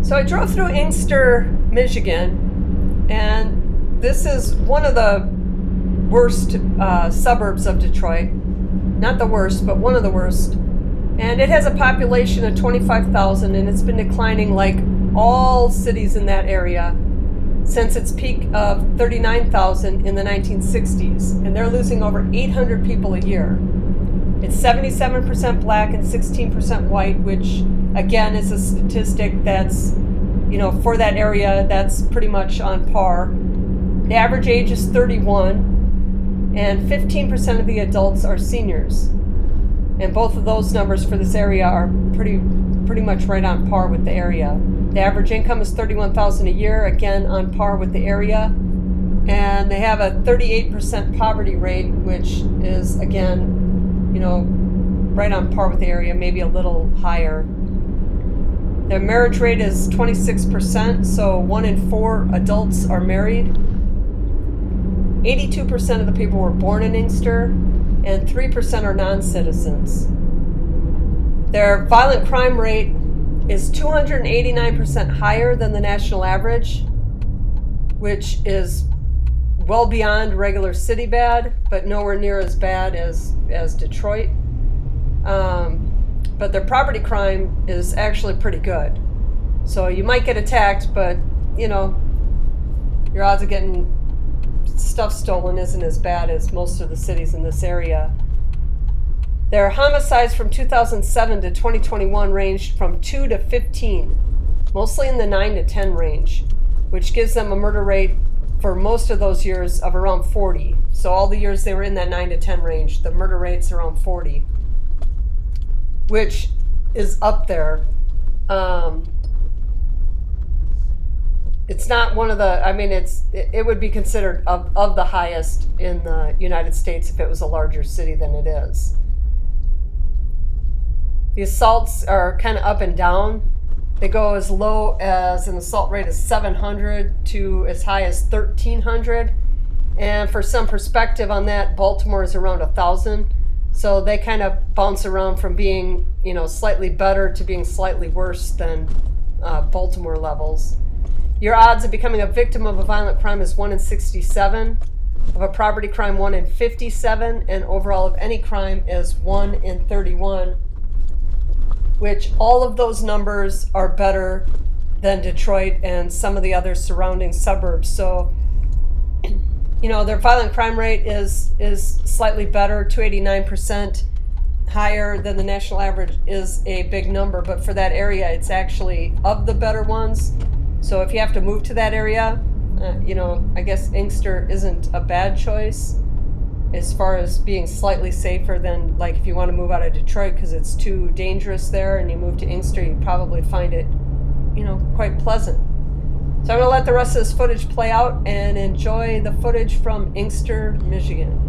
So I drove through Inkster, Michigan, and this is one of the worst suburbs of Detroit. Not the worst, but one of the worst. And it has a population of 25,000, and it's been declining like all cities in that area since its peak of 39,000 in the 1960s. And they're losing over 800 people a year. It's 77% black and 16% white, which again is a statistic that's, you know, for that area, that's pretty much on par. The average age is 31, and 15% of the adults are seniors. And both of those numbers for this area are pretty much right on par with the area. The average income is $31,000 a year, again on par with the area. And they have a 38% poverty rate, which is again, you know, right on par with the area, maybe a little higher. Their marriage rate is 26%, so 1 in 4 adults are married. 82% of the people were born in Inkster, and 3% are non-citizens. Their violent crime rate is 289% higher than the national average, which is well beyond regular city bad, but nowhere near as bad as Detroit. But their property crime is actually pretty good. So you might get attacked, but you know, your odds of getting stuff stolen isn't as bad as most of the cities in this area. Their homicides from 2007 to 2021 ranged from 2 to 15, mostly in the 9 to 10 range, which gives them a murder rate for most of those years of around 40. So all the years they were in that 9 to 10 range, the murder rate's around 40, which is up there. It's not one of the, I mean, it would be considered of the highest in the United States if it was a larger city than it is. The assaults are kind of up and down. They go as low as an assault rate of 700 to as high as 1,300. And for some perspective on that, Baltimore is around 1,000. So they kind of bounce around from being, you know, slightly better to being slightly worse than Baltimore levels. Your odds of becoming a victim of a violent crime is 1 in 67, of a property crime 1 in 57, and overall of any crime is 1 in 31, which all of those numbers are better than Detroit and some of the other surrounding suburbs. So, you know, their violent crime rate is slightly better, 289% higher than the national average is a big number, but for that area, it's actually of the better ones. So if you have to move to that area, you know, I guess Inkster isn't a bad choice as far as being slightly safer than, like, if you want to move out of Detroit because it's too dangerous there and you move to Inkster, you'd probably find it, you know, quite pleasant. So I'm going to let the rest of this footage play out and enjoy the footage from Inkster, Michigan.